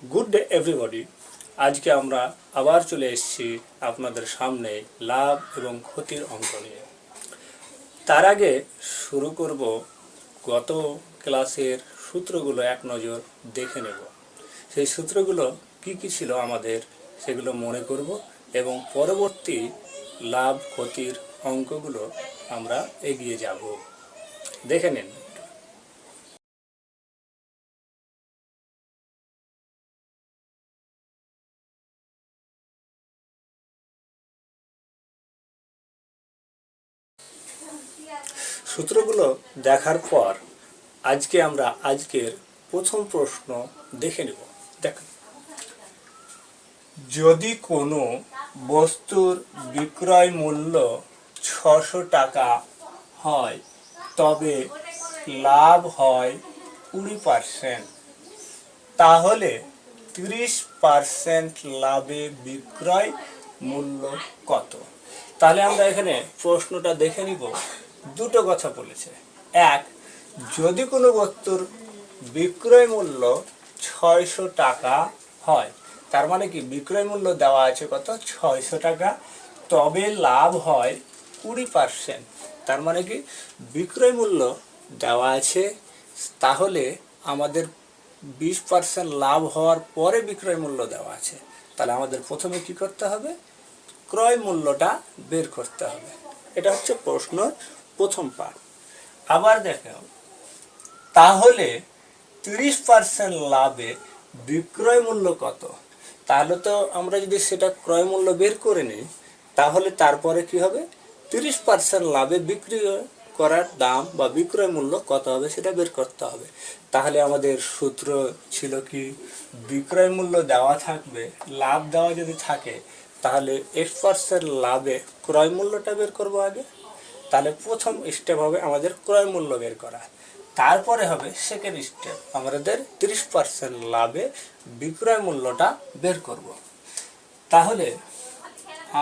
Good day everybody. আজকে আমরা আবার চলে এসেছি আপনাদের সামনে লাভ এবং ক্ষতির অঙ্ক নিয়ে। তার আগে শুরু করব গত ক্লাসের সূত্রগুলো এক নজর দেখে নেব। সেই সূত্রগুলো কি কি ছিল আমাদের সেগুলো মনে করব এবং পরবর্তী লাভ ক্ষতির অঙ্কগুলো আমরা এগিয়ে যাব। দেখে নিন। সূত্রগুলো দেখার পর আজকের প্রথম প্রশ্ন দেখে নেব। দেখুন, যদি কোনো বস্তুর বিক্রয় মূল্য 600 টাকা হয় তবে লাভ হয় 20%, তাহলে 30% লাভে বিক্রয় মূল্য কত? তাহলে আমরা এখানে প্রশ্নটা দেখে নিব। দুটো কথা বলেছে। এক, যদি কোনো বস্তুর বিক্রয় মূল্য 600 টাকা হয়, তার মানে কি বিক্রয় মূল্য দেওয়া আছে কত? 600 টাকা, তবে লাভ হয় 20%। তার মানে কি বিক্রয় মূল্য দেওয়া আছে, তাহলে আমাদের 20% লাভ হওয়ার পরে বিক্রয় মূল্য দেওয়া আছে। তাহলে আমাদের প্রথমে কি করতে হবে? ক্রয় মূল্যটা বের করতে হবে। এটা হচ্ছে প্রশ্নের প্রথম পার্ট। আবার দেখো, তাহলে 30% লাভে বিক্রয় মূল্য কত? তাহলে তো আমরা যদি সেটা ক্রয় মূল্য বের করে নিই, তাহলে তারপরে কি হবে? 30% লাভে বিক্রি করার দাম বা বিক্রয় মূল্য কত হবে সেটা বের করতে হবে। তাহলে আমাদের সূত্র ছিল কি, বিক্রয় মূল্য দেওয়া থাকবে, লাভ দেওয়া যদি থাকে তাহলে X% লাভে ক্রয় মূল্যটা বের করবো আগে। তাহলে প্রথম স্টেপ হবে আমাদের ক্রয় মূল্য বের করা। তারপরে হবে সেকেন্ড স্টেপ, আমাদের 30% লাভে বিক্রয় মূল্যটা বের করব। তাহলে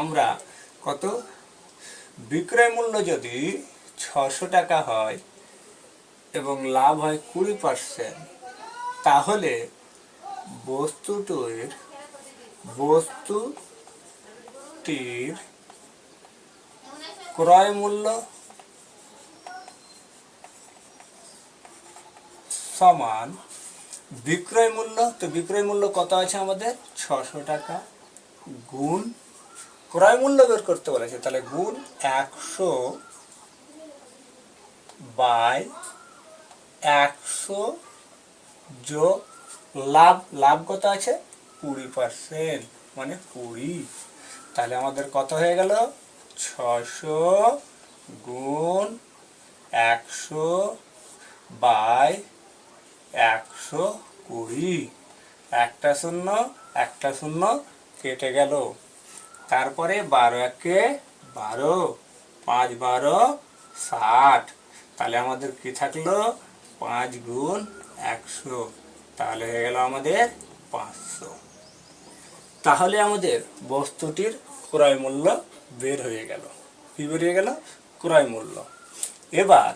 আমরা কত? বিক্রয় মূল্য যদি 600 টাকা হয় এবং লাভ হয় 20%, তাহলে বস্তুটির ক্রয় মূল্য সমান বিক্রয় মূল্য। তো বিক্রয় মূল্য কত আছে আমাদের? 600 টাকা গুণ ক্রয় মূল্য বের করতে বলেছে, তাহলে গুণ 100 বাই 100 যোগ লাভ কত আছে? 20%, মানে 20। তাহলে আমাদের কত হয়ে গেল? 600 গুণ 100 বাই 120। একটা শূন্য কেটে গেল। তারপরে 12 একে 12, 5 12 60। তাহলে আমাদের কি থাকলো? 5 গুণ 100, তাহলে হয়ে গেল আমাদের 500। তাহলে আমাদের বস্তুটির ক্রয় মূল্য বের হয়ে গেল। কি বেরিয়ে গেল? ক্রয় মূল্য। এবার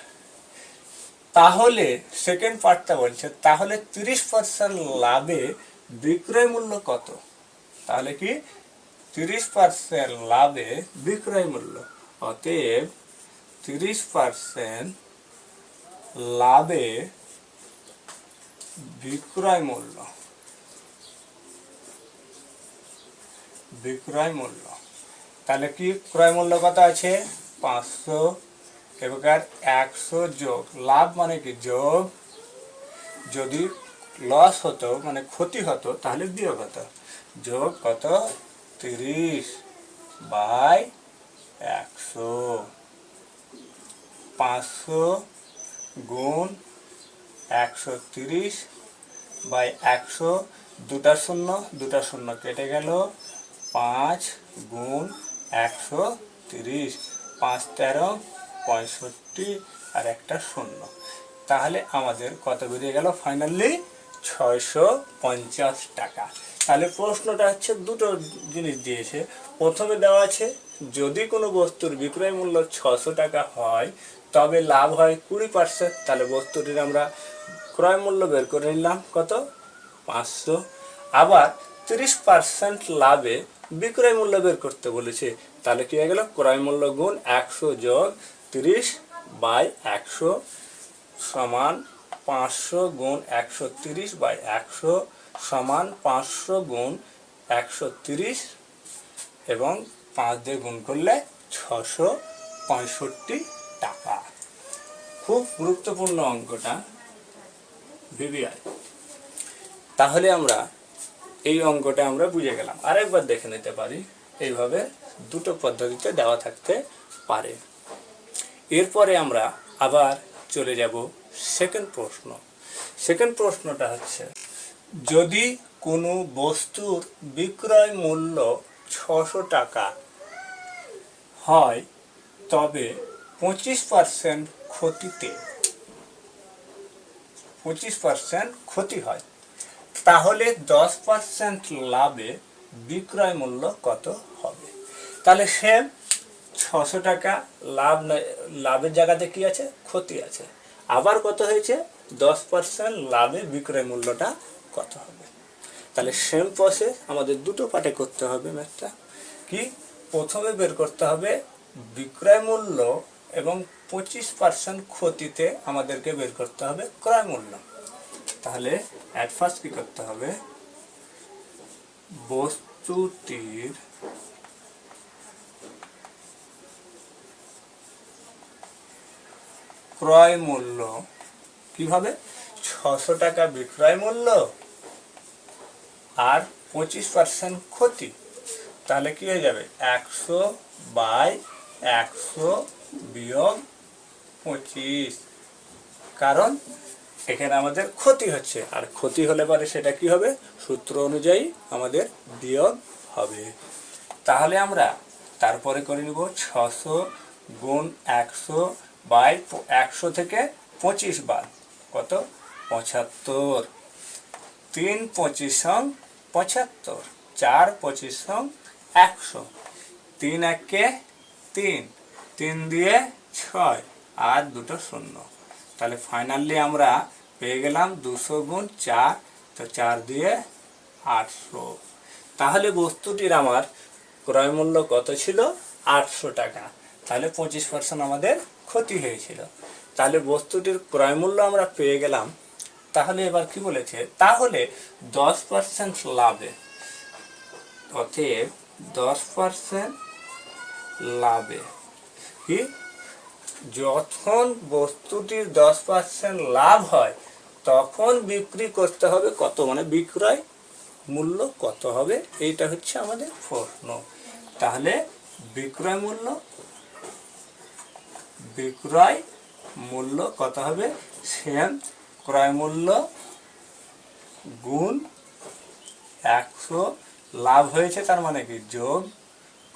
তাহলে সেকেন্ড পার্টটা বলছে, তাহলে 30% লাভে বিক্রয় মূল্য কত? তাহলে কি 30% লাভে বিক্রয় মূল্য, অতএব 30% লাভে বিক্রয় মূল্য তাহলে কি ক্রয় মূল্য কত আছে? 500। এবার 100 যোগ লাভ, মানে কি যোগ, যদি লস হতো মানে ক্ষতি হতো তাহলে বিয়োগ হতো, যোগ কত? 30 বাই 100। 500 গুণ 130 বাই 100, দুটা শূন্য কেটে গেল। 5 গুণ 130, 5 13 65 আর একটা শূন্য। তাহলে আমাদের কত বেরিয়ে গেল? ফাইনালি 650 টাকা। তাহলে প্রশ্নটা হচ্ছে দুটো জিনিস দিয়েছে। প্রথমে দেওয়া আছে যদি কোনো বস্তুর বিক্রয় মূল্য 600 টাকা হয় তবে লাভ হয় 20%। তাহলে বস্তুটির আমরা ক্রয় মূল্য বের করে নিলাম কত? 500। আবার 30% লাভে বিক্রয় মূল্য বের করতে বলেছে। তাহলে কি হয়ে গেল, ক্রয় মূল্য গুণ 100 যোগ 30/100 সমান 500 গুণ 130/100 সমান 500 গুণ 130 এবং 5 দিয়ে গুণ করলে 665 টাকা। খুব গুরুত্বপূর্ণ অঙ্কটা ভিভিআই। তাহলে আমরা এই অঙ্কটা আমরা বুঝে গেলাম। আরেকবার দেখে নিতে পারি, এইভাবে দুটো পদ্ধতিতে দেওয়া থাকতে পারে। এরপরে আমরা আবার চলে যাব সেকেন্ড প্রশ্ন। সেকেন্ড প্রশ্নটা হচ্ছে, যদি কোনো বস্তুর বিক্রয় মূল্য 600 টাকা হয় তবে 25% ক্ষতিতে 25% ক্ষতি হয়, তাহলে 10% লাভে বিক্রয় মূল্য কত হবে? তাহলে সে 600 টাকা লাভের জায়গাতে কি আছে, ক্ষতি আছে। আবার কত হয়েছে, 10% লাভে বিক্রয় মূল্যটা কত হবে? তাহলে সেম প্রসেস আমাদের দুটো পার্টে করতে হবে ম্যাথটা। কি, প্রথমে বের করতে হবে বিক্রয় মূল্য এবং 25% ক্ষতিতে আমাদেরকে বের করতে হবে ক্রয় মূল্য। তাহলে অ্যাট ফার্স্ট কি করতে হবে, বস্তুটির ক্রয় মূল্য কিভাবে, 600 টাকা বিক্রয় মূল্য আর 25% ক্ষতি, তাহলে কি হয়ে যাবে 100/100 বিয়োগ 25, কারণ এখানে আমাদের ক্ষতি হচ্ছে, আর ক্ষতি হলে পরে সেটা কি হবে, সূত্র অনুযায়ী আমাদের বিয়োগ হবে। তাহলে আমরা তারপরে করে নিব 600 গুণ 100/100 থেকে 25 বাদ কত, 75, 3 25 75, 4 25 100, 3 একে 3, 3 দিয়ে 6 আর দুটো শূন্য। তাহলে ফাইনালি আমরা পেয়ে গেলাম 200 গুণ 4, তো 4 দিয়ে 800। তাহলে বস্তুটির আমার ক্রয় মূল্য কত ছিল, 800 টাকা। তাহলে 25% আমাদের ক্ষতি হয়েছিল। তাহলে বস্তুটির ক্রয় মূল্য আমরা পেয়ে গেলাম। তাহলে এবার কি বলেছে, তাহলে 10% লাভে, অতএব 10% লাভে কি, যখন বস্তুটির 10% লাভ হয় তখন বিক্রি করতে হবে কত, মানে বিক্রয় মূল্য কত হবে, এইটা হচ্ছে আমাদের প্রশ্ন। তাহলে বিক্রয় মূল্য কত হবে, সেম ক্রয় মূল্য গুণ 100, লাভ হয়েছে তার মানে কি যোগ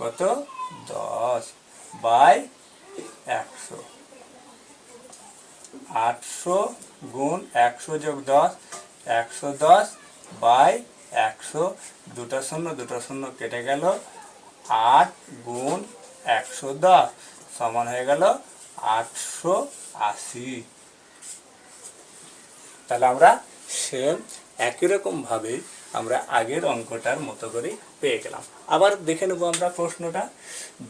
কত, 10/100, 800 গুণ 100 যোগ 10, 110/100, দুটো শূন্য কেটে গেল, 8 গুণ 110 সমান হয়ে গেল 880। তাহলে আমরা সেম একই রকম ভাবে আমরা আগের অঙ্কটার মতো করে পেয়ে গেলাম। আবার দেখে নেব আমরা প্রশ্নটা,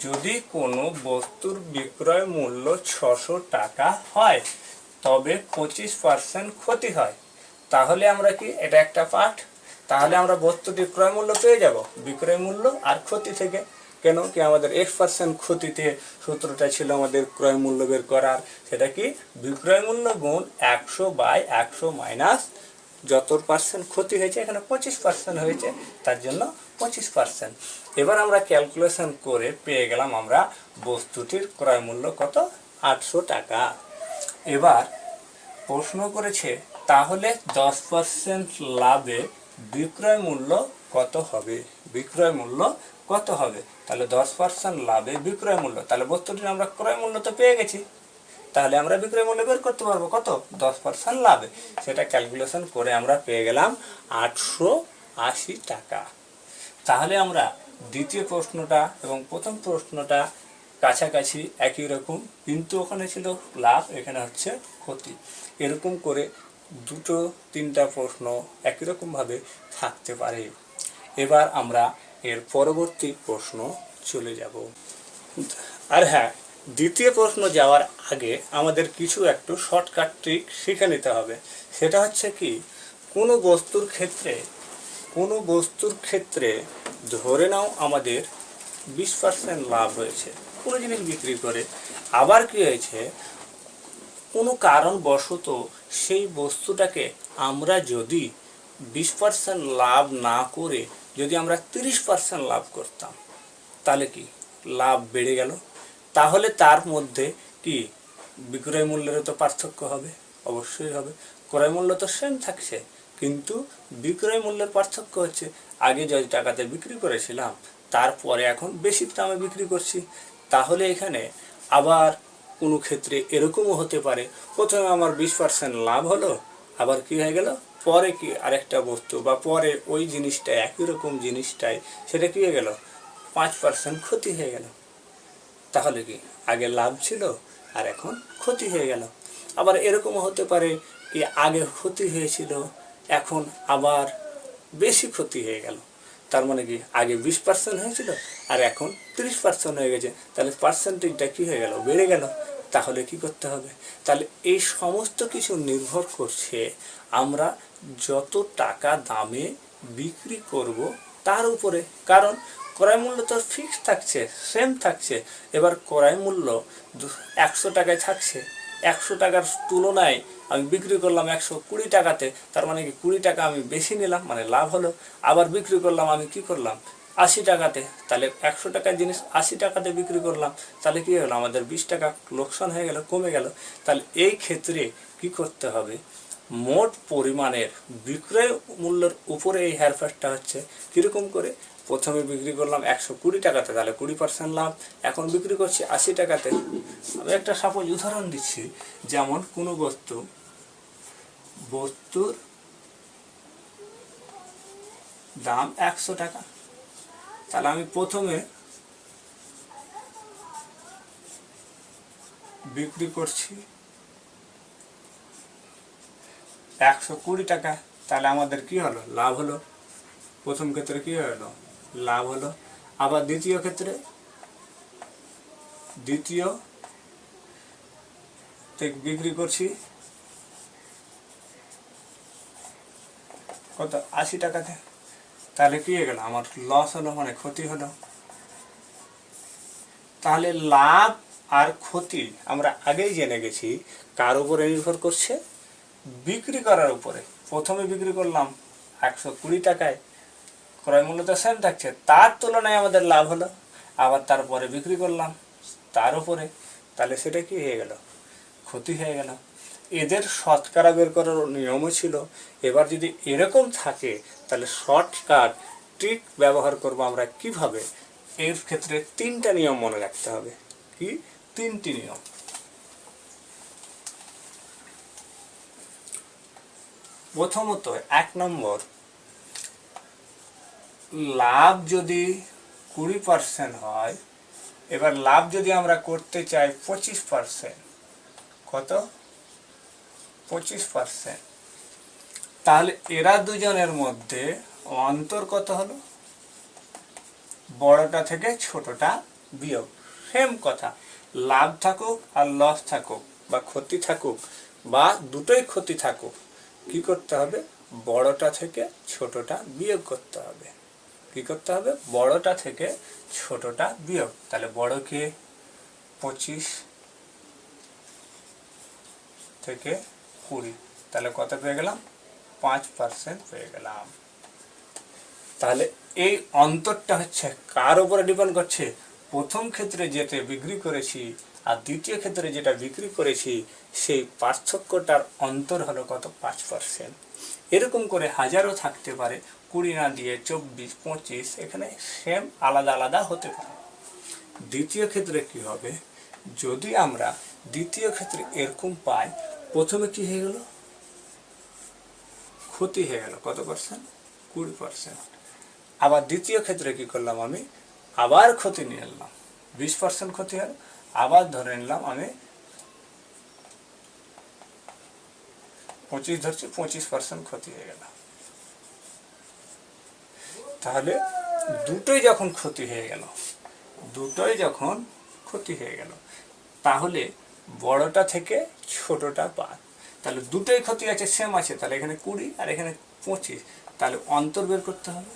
যদি কোনো বস্তুর বিক্রয় মূল্য 600 টাকা হয় তবে 25% ক্ষতি হয়, তাহলে আমরা কি, এটা একটা পাঠ, তাহলে আমরা বস্তুটির ক্রয় মূল্য পেয়ে যাব বিক্রয় মূল্য আর ক্ষতি থেকে। কেন কি, আমাদের X% ক্ষতিতে সূত্রটা ছিল আমাদের ক্রয় মূল্য বের করার, সেটা কি বিক্রয় মূল্য গুণ 100/100 মাইনাস যত পার্সেন্ট ক্ষতি হয়েছে, এখানে 25% হয়েছে, তার জন্য 25%। এবার আমরা ক্যালকুলেশন করে পেয়ে গেলাম আমরা বস্তুটির ক্রয় মূল্য কত, 800 টাকা। এবার প্রশ্ন করেছে, তাহলে 10% লাভে বিক্রয় মূল্য কত হবে, বিক্রয় মূল্য কত হবে? তাহলে 10% লাভে বিক্রয় মূল্য, তাহলে বস্তুটির আমরা ক্রয় মূল্য তো পেয়ে গেছি, তাহলে আমরা বিক্রয় মূল্য বের করতে পারবো কত, 10% লাভে। সেটা ক্যালকুলেশন করে আমরা পেয়ে গেলাম 880 টাকা। তাহলে আমরা দ্বিতীয় প্রশ্নটা এবং প্রথম প্রশ্নটা কাছাকাছি একই রকম, কিন্তু ওখানে ছিল লাভ, এখানে হচ্ছে ক্ষতি। এরকম করে দুটো তিনটা প্রশ্ন একই রকমভাবে থাকতে পারে। এবার আমরা এর পরবর্তী প্রশ্ন চলে যাব। আর হ্যাঁ, দ্বিতীয় প্রশ্ন যাওয়ার আগে আমাদের কিছু একটু শর্টকাট ট্রিক শিখে নিতে হবে। সেটা হচ্ছে কি, কোনো বস্তুর ক্ষেত্রে ধরে নাও আমাদের 20% লাভ হয়েছে কোনো জিনিস বিক্রি করে। আবার কি হয়েছে, কোনো কারণবশত সেই বস্তুটাকে আমরা যদি 20% লাভ না করে যদি আমরা 30% লাভ করতাম, তাহলে কি লাভ বেড়ে গেল। তাহলে তার মধ্যে কি বিক্রয় মূল্যেরও তো পার্থক্য হবে, অবশ্যই হবে। ক্রয় মূল্য তো সেম থাকছে, কিন্তু বিক্রয় মূল্যের পার্থক্য হচ্ছে আগে যে টাকাতে বিক্রি করেছিলাম তারপরে এখন বেশি দামে বিক্রি করছি। তাহলে এখানে আবার কোনো ক্ষেত্রে এরকমও হতে পারে, প্রথমে আমার 20% লাভ হলো, আবার কি হয়ে গেল, পরে কি আরেকটা বস্তু বা পরে ওই জিনিসটা একই রকম জিনিসটাই সেটা কি হয়ে গেল, 5% ক্ষতি হয়ে গেল। তাহলে কি আগে লাভ ছিল আর এখন ক্ষতি হয়ে গেল। আবার এরকমও হতে পারে কি আগে ক্ষতি হয়েছিল এখন আবার বেশি ক্ষতি হয়ে গেল। তার মানে কি আগে 20% হয়েছিল আর এখন 30% হয়ে গেছে, তাহলে পার্সেন্টেজটা কী হয়ে গেল, বেড়ে গেল। তাহলে কি করতে হবে, তাহলে এই সমস্ত কিছু নির্ভর করছে আমরা যত টাকা দামে বিক্রি করব তার উপরে। কারণ ক্রয় মূল্য তো ফিক্সড থাকছে, সেম থাকছে। এবার ক্রয় মূল্য 100 টাকায় থাকছে, 100 টাকার তুলনায় আমি বিক্রি করলাম 120 টাকাতে, তার মানে কি 20 টাকা আমি বেশি নিলাম, মানে লাভ হলো। আবার বিক্রি করলাম আমি কি করলাম 80 টাকাতে, তাহলে 100 টাকার জিনিস 80 টাকাতে বিক্রি করলাম, তাহলে কি হলো, আমাদের 20 টাকা লোকসান হয়ে গেল, কমে গেল। তাহলে এই ক্ষেত্রে কি করতে হবে, মোট পরিমাণের বিক্রয় মূল্যের উপরে এই হেরফেরটা হচ্ছে। কীরকম করে, প্রথমে বিক্রি করলাম 120 টাকাতে, তাহলে 20% লাভ, এখন বিক্রি করছি 80 টাকাতে। আমি একটা সাপোজ উদাহরণ দিচ্ছি, যেমন কোনো বস্তুর দাম 100 টাকা, তাহলে আমি প্রথমে বিক্রি করছি 120 টাকা, তাহলে আমাদের কি হলো, লাভ হলো। প্রথম ক্ষেত্রে কি হলো, লাভ হলো। আবার দ্বিতীয় ক্ষেত্রে বিক্রি করছি কত, 80 টাকাতে, তাহলে কি হয়ে গেল, আমার লস হলো, মানে ক্ষতি হলো। তাহলে লাভ আর ক্ষতি আমরা আগেই জেনে গেছি কার উপরে নির্ভর করছে, বিক্রি করার উপরে। প্রথমে বিক্রি করলাম 120 টাকায়, ক্রয় মূল্য তো সেম থাকছে, তার তুলনায় আমাদের লাভ হলো। আবার তারপরে বিক্রি করলাম তার উপরে, তাহলে সেটা কি হয়ে গেল, ক্ষতি হয়ে গেল। এদের শতকরা বের করার নিয়মও ছিল। এবার যদি এরকম থাকে তাহলে শর্টকাট ট্রিক ব্যবহার করব আমরা কিভাবে, এর ক্ষেত্রে 3টা নিয়ম মনে রাখতে হবে। কি 3টি নিয়ম? প্রথমত 1 নম্বর, লাভ যদি 20% হয়, এবার লাভ যদি আমরা করতে চাই 25%, কত, 25%, তাহলে এরা দুজনের মধ্যে অন্তর কত হলো, বড়টা থেকে ছোটটা বিয়োগ। সেম কথা, লাভ থাকুক আর লস থাকুক বা ক্ষতি থাকুক বা দুটোই ক্ষতি থাকুক, কি করতে হবে, বড়টা থেকে ছোটটা বিয়োগ করতে হবে। কি করতে হবে, বড়টা থেকে ছোটটা বিয়োগ। তাহলে বড় কে, 25 থেকে 20, তাহলে কত পেয়ে গেলাম, 5% পেয়ে গেলাম। তাহলে এই অন্তরটা হচ্ছে কার উপরে ডিপেন্ড করছে, প্রথম ক্ষেত্রে যেটা বিক্রি করেছি আর দ্বিতীয় ক্ষেত্রে যেটা বিক্রি করেছি সেই পার্থক্যটার অন্তর হলো কত, 5%। এরকম করে হাজারও থাকতে পারে, 20 না দিয়ে 24, 25, এখানে সেম আলাদা আলাদা হতে পারে। দ্বিতীয় ক্ষেত্রে কি হবে, যদি আমরা দ্বিতীয় ক্ষেত্রে এরকম পাই, প্রথমে কি হয়ে গেল, ক্ষতি হয়ে গেল, কত পার্সেন্ট, 20%। আবার দ্বিতীয় ক্ষেত্রে কি করলাম, আমি আবার ক্ষতি নিয়ে এলাম, 20% ক্ষতি হল, আবার ধরে নিলাম আমি 25 ধরছি, 25% ক্ষতি হয়ে গেল। তাহলে দুটোই যখন ক্ষতি হয়ে গেল, তাহলে বড়টা থেকে ছোটটা বাদ। তাহলে দুটোই ক্ষতি আছে, সেম আছে, তাহলে এখানে 20 আর এখানে 25, তাহলে অন্তর বের করতে হবে।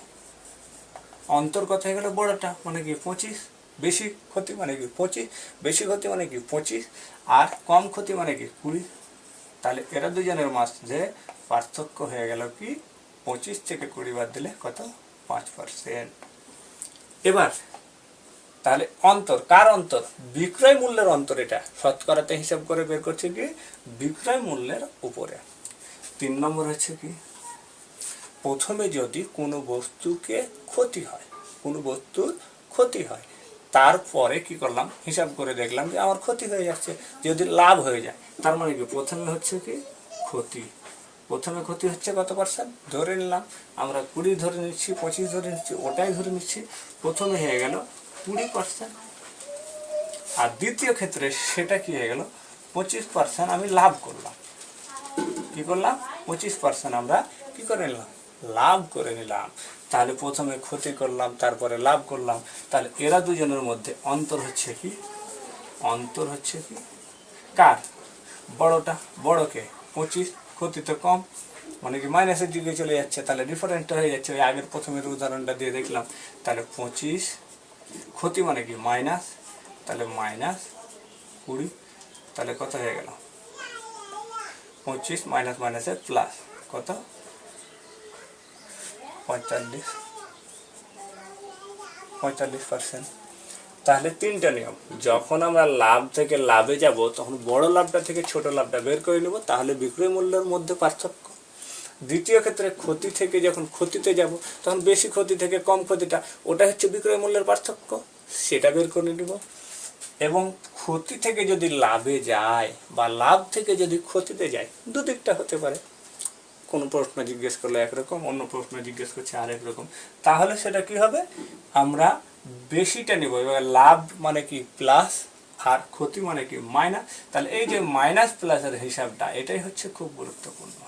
অন্তর কত হয়ে গেল? বড়টা মানে কি 25, বেশি ক্ষতি মানে কি 25, বেশি ক্ষতি মানে কি 25, আর কম ক্ষতি মানে কি 20। তাহলে এরা দুজনের মধ্যে পার্থক্য হয়ে গেল কি 25 থেকে 20 বাদ দিলে কত? 5%। এবার তাহলে অন্তর, কার অন্তর? বিক্রয় মূল্যের অন্তর। এটা শতকরাতে হিসাব করে বের করছে কি বিক্রয় মূল্যের উপরে। 3 নম্বর হচ্ছে কি, প্রথমে যদি কোনো বস্তুকে ক্ষতি হয়, তারপরে কি করলাম? হিসাব করে দেখলাম যে আমার ক্ষতি হয়ে যাচ্ছে। যদি লাভ হয়ে যায়, তার মানে কি প্রথমে হচ্ছে কি ক্ষতি। প্রথমে ক্ষতি হচ্ছে কত পার্সেন্ট? ধরে নিলাম আমরা 20 ধরে নিচ্ছি, 25 ধরে নিচ্ছি, ওটাই ধরে নিচ্ছি। প্রথমে হয়ে গেল 20%, আর দ্বিতীয় ক্ষেত্রে সেটা কি হয়ে গেল 25% আমি লাভ করলাম। কি করলাম? 25% আমরা কি করে নিলাম? লাভ করে নিলাম। তাহলে প্রথমে ক্ষতি করলাম, তারপরে লাভ করলাম। তাহলে এরা দুজনের মধ্যে অন্তর হচ্ছে কি কার? বড়টা। বড়কে 25, ক্ষতি তো কম, মানে কি মাইনাসের দিকে চলে যাচ্ছে। তাহলে ডিফারেন্সটা হয়ে যাচ্ছে। ওই আগের প্রথমের উদাহরণটা দিয়ে দেখলাম। তাহলে 25, ক্ষতি মানে কি মাইনাস, তাহলে -20। তাহলে কত হয়ে গেল? 25 মাইনাস মাইনাসের প্লাস, কত? 45%। তাহলে 3টা নিয়ম। যখন আমরা লাভ থেকে লাভে যাব, তখন বড় লাভটা থেকে ছোট লাভটা বের করে নেব, তাহলে বিক্রয় মূল্যের মধ্যে পার্থক্য। দ্বিতীয় ক্ষেত্রে ক্ষতি থেকে যখন ক্ষতিতে যাব, তখন বেশি ক্ষতি থেকে কম ক্ষতিটা, ওটা হচ্ছে বিক্রয় মূল্যের পার্থক্য, সেটা বের করে নেব। এবং ক্ষতি থেকে যদি লাভে যায় বা লাভ থেকে যদি ক্ষতিতে যায়, দুদিকটা হতে পারে। কোনো প্রশ্ন জিজ্ঞেস করলে একরকম, অন্য প্রশ্ন জিজ্ঞেস করছে আরেক রকম। তাহলে সেটা কি হবে? আমরা বেশিটা নিব। এবার লাভ মানে কি প্লাস, আর ক্ষতি মানে কি মাইনাস। তাহলে এই যে মাইনাস প্লাসের হিসাবটা, এটাই হচ্ছে খুব গুরুত্বপূর্ণ।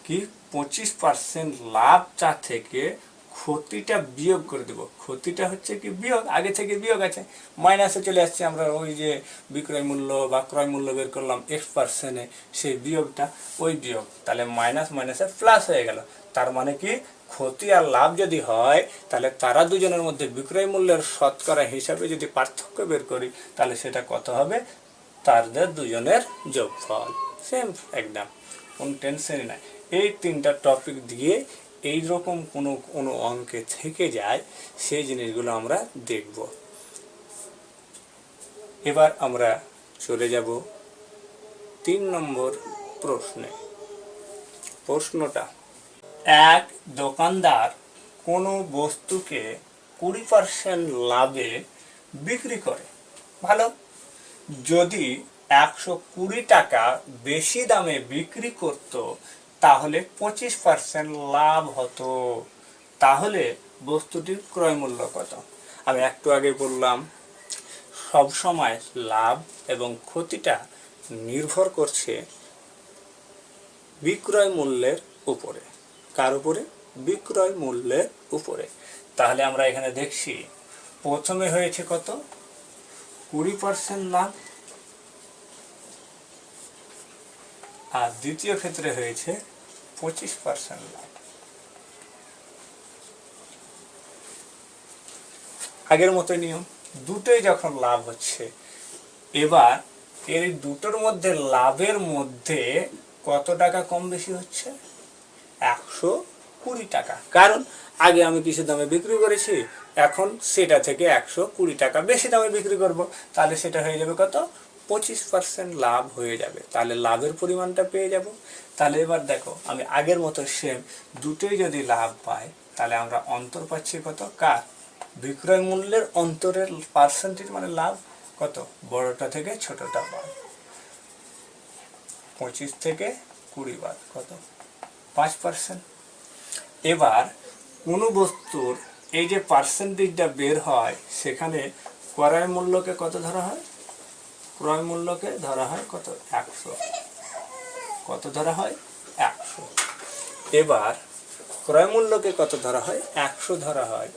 কি 25% লাভটা থেকে ক্ষতিটা বিয়োগ করে দেব। ক্ষতিটা হচ্ছে কি বিয়োগ, আগে থেকে বিয়োগ আছে, মাইনাসে চলে আসছে। আমরা ওই যে বিক্রয় মূল্য বা ক্রয় মূল্য বের করলাম X%, সেই বিয়োগটা, ওই বিয়োগ, তাহলে মাইনাস মাইনাসে প্লাস হয়ে গেল। তার মানে কি ক্ষতি আর লাভ যদি হয়, তাহলে তারা দুজনের মধ্যে বিক্রয় মূল্যের শতকরা হিসাবে যদি পার্থক্য বের করি, তাহলে সেটা কত হবে? তাদের দুজনের যোগফল। সেম একদম, কোনো টেনশনই নাই। এই 3টা টপিক দিয়ে এইরকম কোনো অঙ্কে থেকে যায়, সেই জিনিসগুলো আমরা দেখব। এবার আমরা চলে যাব 3 নম্বর প্রশ্নে। প্রশ্নটা, এক দোকানদার কোনো বস্তুকে 20% লাভে বিক্রি করে। ভালো। যদি 120 টাকা বেশি দামে বিক্রি করত, তাহলে 25% লাভ হতো। তাহলে বস্তুটির ক্রয় মূল্য কত? আমি একটু আগে বললাম, সব সময় লাভ এবং ক্ষতিটা নির্ভর করছে বিক্রয় মূল্যের উপরে। কার উপরে? বিক্রয় মূল্যের উপরে। তাহলে আমরা এখানে দেখছি, প্রথমে হয়েছে কত? 20% লাভ, আর দ্বিতীয় ক্ষেত্রে হয়েছে 25% লাভ। আগের মতো নিয়ম, দুটোই যখন লাভ হচ্ছে, এবার এই দুটোর মধ্যে লাভের মধ্যে কত টাকা কম বেশি হচ্ছে? 120 টাকা। কারণ আগে আমি কিছু দামে বিক্রি করেছি, এখন সেটা থেকে 120 টাকা বেশি দামে বিক্রি করব। তাহলে সেটা হয়ে যাবে কত? 25% লাভ হয়ে যাবে। তাহলে লাভের পরিমাণটা পেয়ে যাব। তাহলে এবার দেখো, আমি আগের মতো সেম, দুটোই যদি লাভ পাই, তাহলে আমরা অন্তর পাচ্ছি কত? কার? বিক্রয় মূল্যের অন্তরের পার্সেন্টেজ মানে লাভ কত? বড়টা থেকে ছোটটা বাদ, 25 থেকে 20 বাদ, কত? 5%। এবার কোনো বস্তুর এই যে পার্সেন্টেজটা বের হয়, সেখানে ক্রয় মূল্যকে কত ধরা হয়? ক্রয় মূল্যকে ধরা হয় কত? 100। কত ধরা হয়? 100। এবার ক্রয় মূল্যকে কত ধরা হয়? 100 ধরা হয়।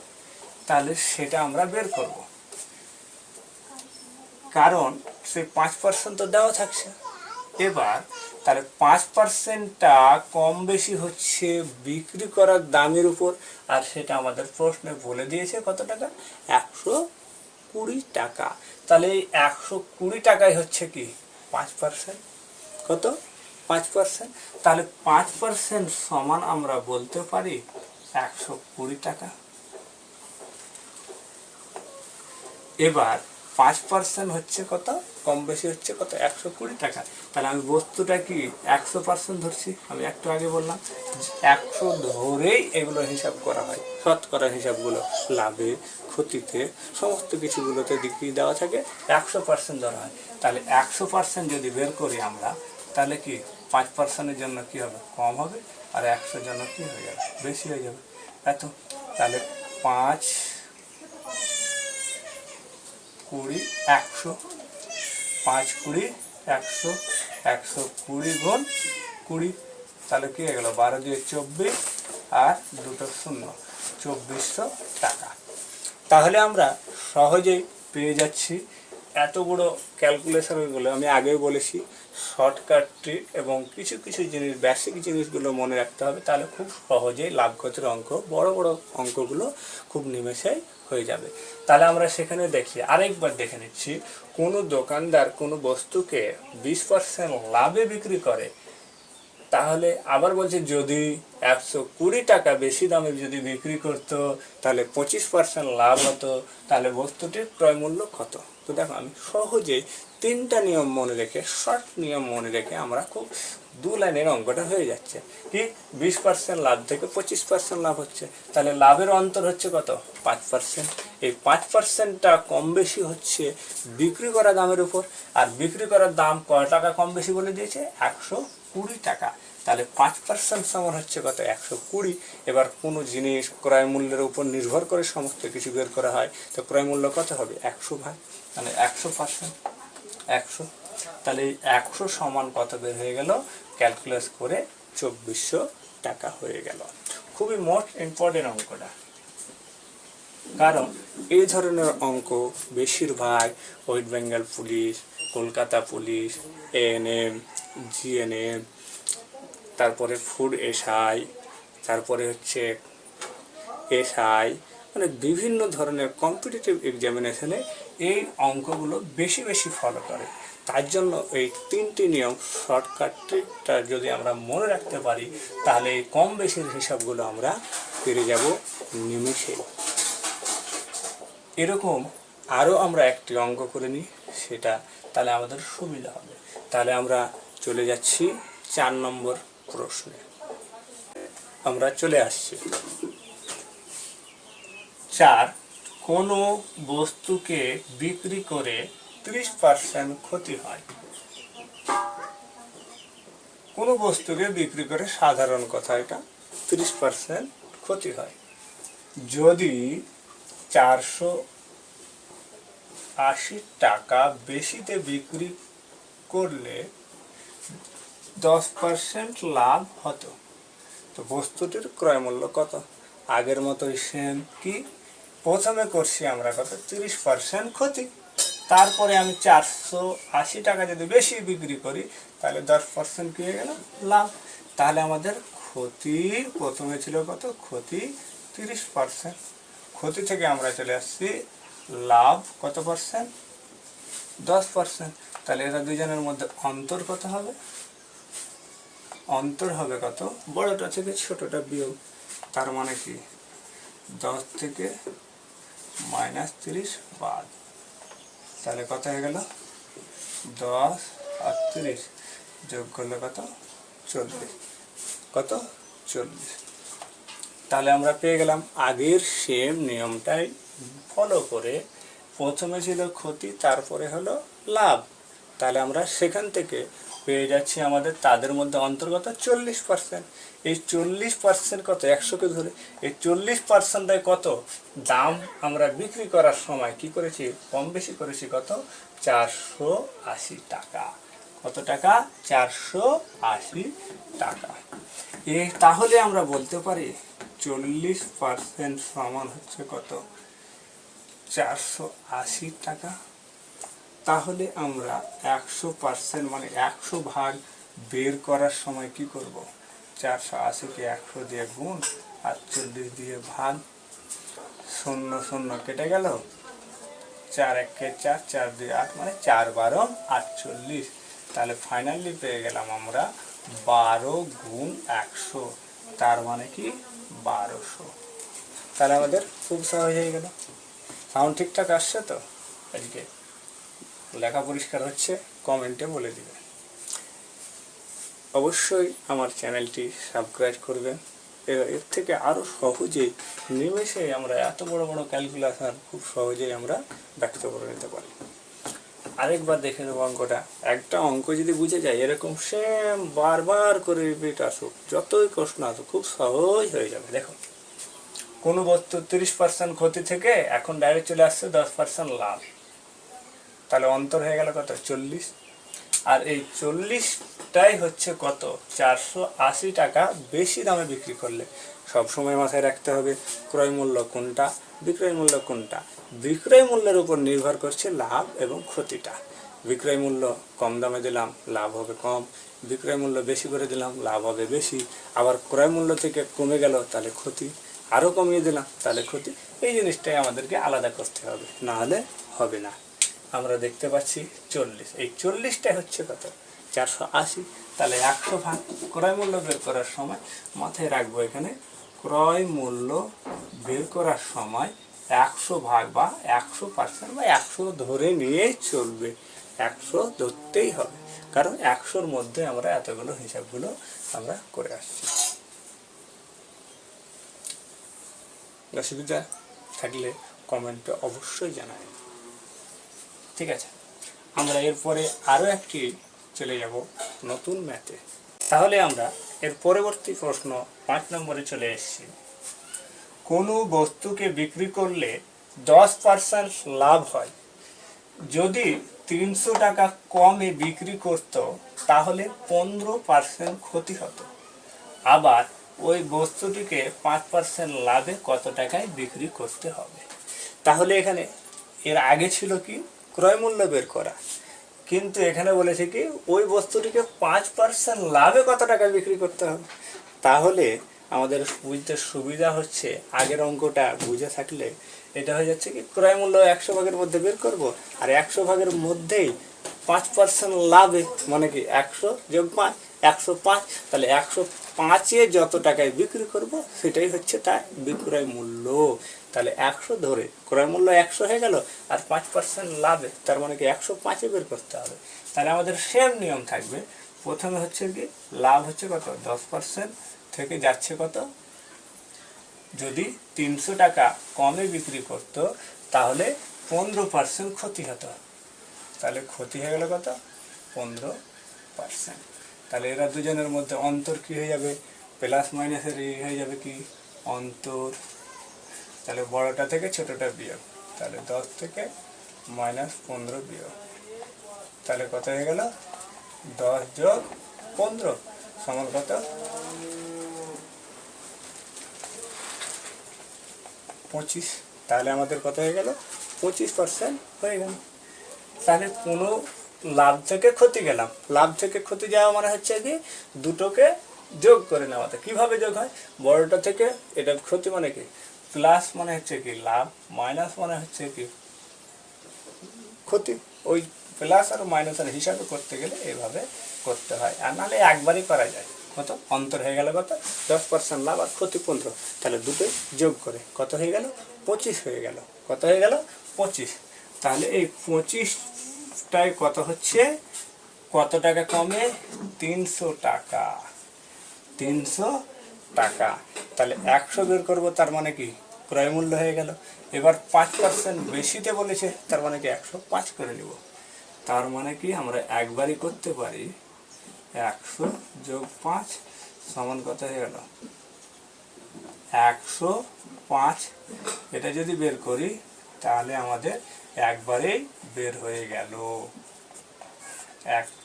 তাহলে সেটা আমরা বের করব, কারণ সেই 5% তো দেওয়া থাকছে। এবার তাহলে 5%টা কম বেশি হচ্ছে বিক্রি করার দামের উপর, আর সেটা আমাদের প্রশ্নে বলে দিয়েছে কত টাকা? 120 টাকা। তাহলে এই 120 টাকাই হচ্ছে কি 5%। কত? 5%। তাহলে 5% সমান আমরা বলতে পারি 120 টাকা। এবার 5% হচ্ছে কত? কম বেশি হচ্ছে কত? 120 টাকা। তাহলে আমি বস্তুটা কি 100% ধরছি। আমি একটু আগে বললাম 100 ধরেই এগুলো হিসাব করা হয়, শতকরা হিসাবগুলো লাভে ক্ষতিতে সমস্ত কিছুগুলোতে দিকে দেওয়া থাকে, 100% ধরা হয়। তাহলে 100% যদি বের করি আমরা, তাহলে কি 5%-এর জন্য কি হবে? কম হবে, আর 100-এর জন্য কি হয়ে যাবে? বেশি হয়ে যাবে। এত তাহলে 5, 20, 100, 5, 20, 100, 120 গুণ 20, তাহলে কি হয়ে গেল? 12 দিয়ে 24 আর দুটো শূন্য, 2400 টাকা। তাহলে আমরা সহজেই পেয়ে যাচ্ছি। এত বড় ক্যালকুলেশনগুলো আমি আগেও বলেছি, শর্টকাট ট্রিক এবং কিছু কিছু জিনিস, বেসিক জিনিসগুলো মনে রাখতে হবে, তাহলে খুব সহজেই লাভ ক্ষতির অঙ্ক, বড় বড় অঙ্কগুলো খুব নিমেষেই হয়ে যাবে। তাহলে আমরা সেখানে দেখি, আরেকবার দেখে নিচ্ছি। কোনো দোকানদার কোনো বস্তুকে 20% লাভে বিক্রি করে, তাহলে আবার বলছে যদি 120 টাকা বেশি দামে যদি বিক্রি করতো তাহলে 25% লাভ হতো, তাহলে বস্তুটির ক্রয় মূল্য কত? তো দেখো, আমি সহজেই 3টা নিয়ম মনে রেখে, শর্ট নিয়ম মনে রেখে আমরা খুব 2 লাইনের অঙ্কটা হয়ে যাচ্ছে। কি 20% লাভ থেকে 25% লাভ হচ্ছে, তাহলে লাভের অন্তর হচ্ছে কত? 5%। এই 5%টা কম বেশি হচ্ছে বিক্রি করা দামের উপর, আর বিক্রি করার দাম কয় টাকা কম বেশি বলে দিয়েছে? 120 টাকা। তাহলে 5% সমান হচ্ছে কত? 120। এবার কোনো জিনিস ক্রয় মূল্যের উপর নির্ভর করে সমস্ত কিছু বের করা হয়, তো ক্রয় মূল্য কত হবে? 100 ভাগ, তাহলে 100%, 100। তাহলে এই 100 সমান কত বের হয়ে গেল? ক্যালকুলেট করে 2400 টাকা হয়ে গেল। খুবই মোস্ট ইম্পর্টেন্ট অঙ্কটা, কারণ এই ধরনের অঙ্ক বেশিরভাগ West Bengal police, Kolkata police, ANM, GNM, তারপরে ফুড এসআই, তারপরে হচ্ছে এসআই, মানে বিভিন্ন ধরনের কম্পিটিটিভ এক্সামিনেশনে এই অঙ্কগুলো বেশি বেশি ফলো করে। তার জন্য এই 3টি নিয়ম, শর্টকাটটা যদি আমরা মনে রাখতে পারি, তাহলে এই কম বেশির হিসাবগুলো আমরা পেরে যাব নিমেষে। এরকম আরও আমরা একটি অঙ্ক করে নিই, সেটা তাহলে আমাদের সুবিধা হবে। তাহলে আমরা চলে যাচ্ছি 4 নম্বর প্রশ্নে। আমরা চলে আসছি 4। কোনো বস্তুকে বিক্রি করে 30% ক্ষতি হয়। কোনো বস্তুকে বিক্রি করে, সাধারণ কথা এটা, 30% ক্ষতি হয়। যদি 480 টাকা বেশিতে বিক্রি করলে 10% লাভ হতো, তো বস্তুটির ক্রয় মূল্য কত? আগের মতোই সেম। কি প্রথমে করছি আমরা কত? 30% ক্ষতি, তারপরে আমি 480 টাকা যদি বেশি বিক্রি করি, তাহলে 10% কি হয়ে গেল? লাভ। তাহলে আমাদের ক্ষতি প্রথমে ছিল কত? ক্ষতি 30%। ক্ষতি থেকে আমরা চলে আসছি লাভ কত পার্সেন্ট? 10%। তাহলে এরা দুজনের মধ্যে অন্তর কত হবে? অন্তর হবে কত? বড়টা থেকে ছোটটা বিয়োগ, তার মানে কি 10 থেকে -30 বাদ, তাহলে কত হয়ে গেল? 10 আর 30 যোগ করলে কত? 40। কত? 40। তাহলে আমরা পেয়ে গেলাম আগের সেম নিয়মটাই ফলো করে, প্রথমে ছিল ক্ষতি, তারপরে হলো লাভ। তাহলে আমরা সেখান থেকে পেয়ে যাচ্ছি আমাদের তাদের মধ্যে অন্তর্গত 40%। এই 40% কত? 100কে ধরে এই 40%টাই কত? দাম আমরা বিক্রি করার সময় কি করেছি? কম বেশি করেছি কত? 480 টাকা। কত টাকা? 480 টাকা। তাহলে আমরা বলতে পারি 40% সমান হচ্ছে কত? 480 টাকা। তাহলে আমরা 100% মানে 100 ভাগ বের করার সময় কি করব? 480-কে 100 দিয়ে গুণ আর 40 দিয়ে ভাগ, 0 0 কেটে গেল, 4 1 4, 4 2 8, মানে 4 12 48। তাহলে ফাইনালি পেয়ে গেলাম আমরা 12 গুণ 100, তার মানে কি 1200। তাহলে আমাদের খুব সহজ হয়ে গেল। সাউন্ড ঠিকঠাক আসছে তো? আজকে লেখা পরিষ্কার হচ্ছে? কমেন্টে বলে দিবে। অবশ্যই আমার চ্যানেলটি সাবস্ক্রাইব করবেন। এর থেকে আরও সহজেই নিমেষে আমরা এত বড় বড় ক্যালকুলেশন খুব সহজেই আমরা ব্যক্ত করে নিতে পারি। আরেকবার দেখে নেব অঙ্কটা। একটা অঙ্ক যদি বুঝে যায়, এরকম সেম বারবার করে রিপিট আসুক, যতই প্রশ্ন আসুক, খুব সহজ হয়ে যাবে। দেখো, কোনো বস্তু 30% ক্ষতি থেকে এখন ডাইরেক্ট চলে আসছে 10% লাভ, তাহলে অন্তর হয়ে গেল কত? 40। আর এই 40টাই হচ্ছে কত? 480 টাকা বেশি দামে বিক্রি করলে। সবসময় মাথায় রাখতে হবে ক্রয় মূল্য কোনটা, বিক্রয় মূল্য কোনটা। বিক্রয় মূল্যের উপর নির্ভর করছে লাভ এবং ক্ষতিটা। বিক্রয় মূল্য কম দামে দিলাম, লাভ হবে কম। বিক্রয় মূল্য বেশি করে দিলাম, লাভ হবে বেশি। আবার ক্রয় মূল্য থেকে কমে গেল, তাহলে ক্ষতি। আরও কমিয়ে দিলাম, তাহলে ক্ষতি। এই জিনিসটাই আমাদেরকে আলাদা করতে হবে, না হলে হবে না। আমরা দেখতে পাচ্ছি 40, এই 40টাই হচ্ছে কত? 480। তাহলে 100 ভাগ ক্রয় মূল্য বের করার সময় মাথায় রাখবো, এখানে ক্রয় মূল্য বের করার সময় 100 ভাগ বা 100% বা 100 ধরে নিয়েই চলবে। 100 ধরতেই হবে, কারণ 100-র মধ্যে আমরা এতগুলো হিসাবগুলো আমরা করে আসছি। অসুবিধা থাকলে কমেন্টে অবশ্যই জানাবেন। ঠিক আছে, আমরা এরপরে আরও একটি চলে যাব নতুন ম্যাথে। তাহলে আমরা এর পরবর্তী প্রশ্ন 5 নম্বরে চলে এসেছি। কোনো বস্তুকে বিক্রি করলে 10% লাভ হয়, যদি 300 টাকা কমে বিক্রি করত তাহলে 15% ক্ষতি হতো। আবার ওই বস্তুটিকে 5% লাভে কত টাকায় বিক্রি করতে হবে? তাহলে এখানে এর আগে ছিল কি? ক্রয় মূল্য বের করা, কিন্তু এখানে বলেছে কি ওই বস্তুটিকে 5% লাভে কত টাকা বিক্রি করতে হবে। তাহলে আমাদের বুঝতে সুবিধা হচ্ছে, আগের অঙ্কটা বুঝে থাকলে এটা হয়ে যাচ্ছে কি ক্রয় মূল্য 100 ভাগের মধ্যে বের করব, আর 100 ভাগের মধ্যেই 5% লাভে, মানে কি 100 যোগ 5, 105। তাহলে 105-এ যত টাকায় বিক্রি করব সেটাই হচ্ছে তার বিক্রয় মূল্য। তাহলে 100 ধরে ক্রয় মূল্য 100 হয়ে গেল, আর 5% লাভে, তার মানে কি 105-এ বের করতে হবে। তাহলে আমাদের সেম নিয়ম থাকবে। প্রথমে হচ্ছে কি লাভ হচ্ছে কত? 10% থেকে যাচ্ছে কত? যদি 300 টাকা কমে বিক্রি করতো তাহলে 15% ক্ষতি হতো। তাহলে ক্ষতি হয়ে গেল কত? 15%। তাহলে এরা দুজনের মধ্যে অন্তর কি হয়ে যাবে? প্লাস মাইনাসের হয়ে যাবে কি অন্তর। তাহলে বড়টা থেকে ছোটটা বিয়োগ, তাহলে 10 থেকে -15 বিয়োগ, তাহলে কত হয়ে গেল? 10 যোগ 15 সমান কত? 25। তাহলে আমাদের কত হয়ে গেল? 25% হয়ে গেল। তাহলে কোনো লাভ থেকে ক্ষতি গেলাম, লাভ থেকে ক্ষতি যাওয়া মানে হচ্ছে কি দুটোকে যোগ করে নেওয়াতে। কিভাবে যোগ হয়? বড়টা থেকে এটা ক্ষতি মানে কি প্লাস, মানে হচ্ছে কি লাভ, মাইনাস মানে হচ্ছে কি ক্ষতি। ওই প্লাস আর মাইনাসের হিসাবে করতে গেলে এইভাবে করতে হয়, আর নাহলে একবারই করা যায়। কত অন্তর হয়ে গেল? কত? 10% লাভ আর ক্ষতি 15। তাহলে দুটোই যোগ করে কত হয়ে গেল? 25 হয়ে গেল। কত হয়ে গেল? 25। তাহলে এই 25টায় কত হচ্ছে? কত টাকা কমে? 300 টাকা। 300 টাকা। তাহলে 100 বের করবো, তার মানে কি ক্রয় মূল্য হয়ে গেল। এবার 5% বেশিতে বলেছে, তার মানে কি 105 করে নিব। তার মানে কি আমরা একবারই করতে পারি 100 যোগ 5 সমান কত হয়ে গেল? 105। এটা যদি বের করি তাহলে আমাদের একবারেই বের হয়ে গেল।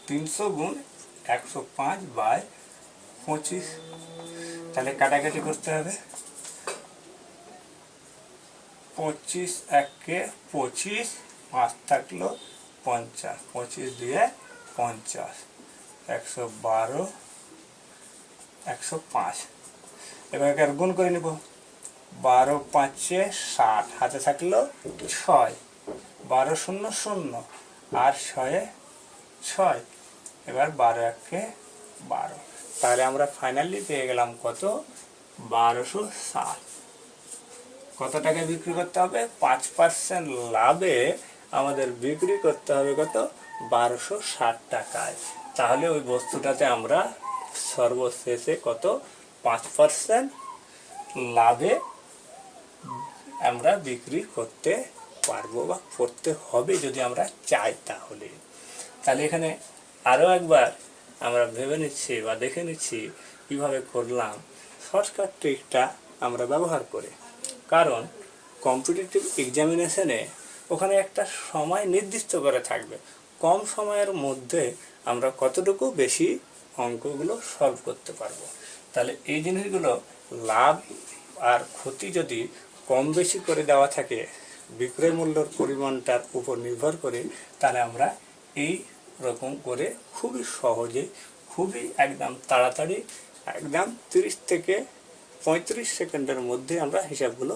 300 গুণ 105/25। তাহলে কাটাকাটি করতে হবে। 25 একে 25, 5 থাকলো 50, 25 দিয়ে 50, 112, 105। এবার গুণ করে নিব। 12 5 60, হাতে থাকলো 6, 12 0 0 আর 6 6। এবার 12 একে 12। তাহলে আমরা ফাইনালি পেয়ে গেলাম কত? 1260। কত টাকায় বিক্রি করতে হবে? 5% লাভে আমাদের বিক্রি করতে হবে কত? 1260 টাকায়। তাহলে ওই বস্তুটাতে আমরা সর্বশেষে কত? 5% লাভে আমরা বিক্রি করতে পারবো বা করতে হবে যদি আমরা চাই। তাহলে এখানে আরও একবার আমরা ভেবে নিচ্ছি বা দেখে নিচ্ছি কীভাবে করলাম শর্টকাট ট্রিকটা আমরা ব্যবহার করে। কারণ কম্পিটিটিভ এক্সামিনেশনে ওখানে একটা সময় নির্দিষ্ট করে থাকবে, কম সময়ের মধ্যে আমরা কতটুকু বেশি অঙ্কগুলো সলভ করতে পারবো। তাহলে এই জিনিসগুলো লাভ আর ক্ষতি যদি কম বেশি করে দেওয়া থাকে বিক্রয় মূল্যের পরিমাণটার উপর নির্ভর করে, তাহলে আমরা এই রকম করে খুবই সহজে, খুবই একদম তাড়াতাড়ি, একদম 30 থেকে 35 সেকেন্ডের মধ্যে আমরা হিসাবগুলো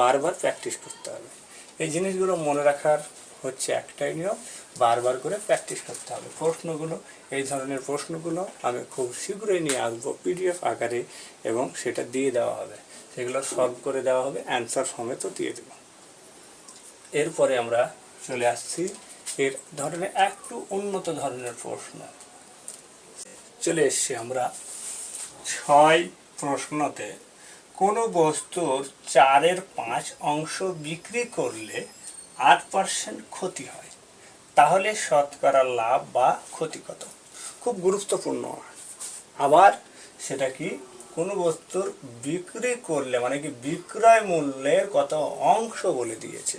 বারবার প্র্যাকটিস করতে হবে। এই জিনিসগুলো মনে রাখার হচ্ছে একটাই নিয়ম, বারবার করে প্র্যাকটিস করতে হবে। প্রশ্নগুলো, এই ধরনের প্রশ্নগুলো আমি খুব শীঘ্রই নিয়ে আসবো পিডিএফ আকারে, এবং সেটা দিয়ে দেওয়া হবে, সেগুলো সলভ করে দেওয়া হবে, অ্যান্সার সমেতও দিয়ে দেব। এরপরে আমরা চলে আসছি এর ধরনের একটু উন্নত ধরনের প্রশ্ন। চলে এসছি আমরা 6 প্রশ্নতে। কোনো বস্তুর 4/5 বিক্রি করলে 8% ক্ষতি হয়, তাহলে শতকরা লাভ বা ক্ষতি কত? খুব গুরুত্বপূর্ণ। আবার সেটা কি? কোনো বস্তুর বিক্রি করলে মানে কি বিক্রয় মূল্যের কত অংশ বলে দিয়েছে।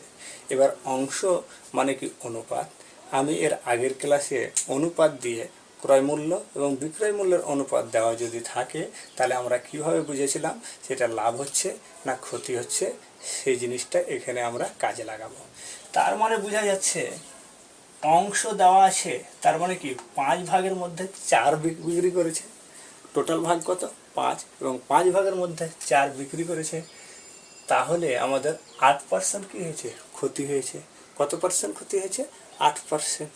এবার অংশ মানে কি অনুপাত। আমি এর আগের ক্লাসে অনুপাত দিয়ে ক্রয় মূল্য এবং বিক্রয় মূল্যের অনুপাত দেওয়া যদি থাকে, তাহলে আমরা কিভাবে বুঝেছিলাম সেটা লাভ হচ্ছে না ক্ষতি হচ্ছে, সেই জিনিসটা এখানে আমরা কাজে লাগাবো। তার মানে বোঝা যাচ্ছে অংশ দেওয়া আছে, তার মানে কি 5 ভাগের মধ্যে 4 বিক্রি করেছে। টোটাল ভাগ কত? 5, এবং 5 ভাগের মধ্যে 4 বিক্রি করেছে। তাহলে আমাদের 8% কি হয়েছে? ক্ষতি হয়েছে। কত পার্সেন্ট ক্ষতি হয়েছে? 8%।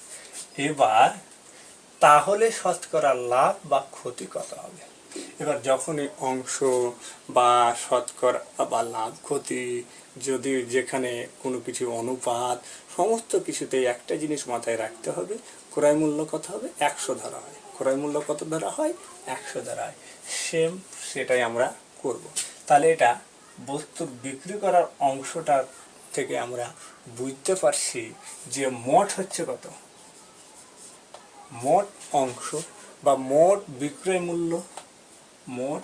এবার তাহলে শতকরা লাভ বা ক্ষতি কত হবে? এবার যখনই অংশ বা শতকরা বা লাভ ক্ষতি, যদি যেখানে কোনো কিছু অনুপাত, সমস্ত কিছুতেই একটা জিনিস মাথায় রাখতে হবে, ক্রয় মূল্য কত হবে? 100 ধরা হয়। ক্রয় মূল্য কত ধরা হয়? 100 ধরা হয়। সেম সেটাই আমরা করব। তাহলে এটা বস্তুর বিক্রি করার অংশটা থেকে আমরা বুঝতে পারছি যে মোট হচ্ছে কত? মোট অংশ বা মোট বিক্রয় মূল্য, মোট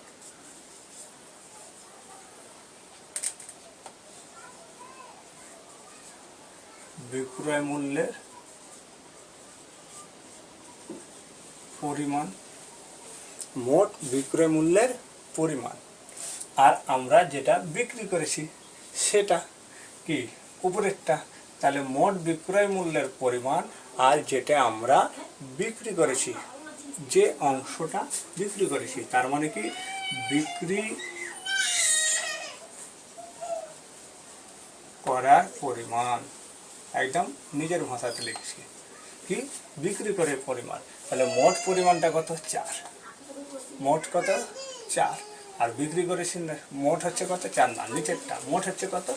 বিক্রয় মূল্যের পরিমাণ, মোট বিক্রয় মূল্যের পরিমাণ। আর আমরা যেটা বিক্রি করেছি সেটা কি? উপরেরটা। তাহলে মোট বিক্রয় মূল্যের পরিমাণ আর যেটা আমরা বিক্রি করেছি, যে অংশটা বিক্রি করেছি, তার মানে কি বিক্রি করার পরিমাণ। একদম নিজের ভাষাতে লিখছি কি? বিক্রি করে পরিমাণ। তাহলে মোট পরিমাণটা কত? 4। মোট কত? 4। আর বিক্রি করেছি মোট হচ্ছে কত? 4 না, নিচেরটা মোট হচ্ছে কত?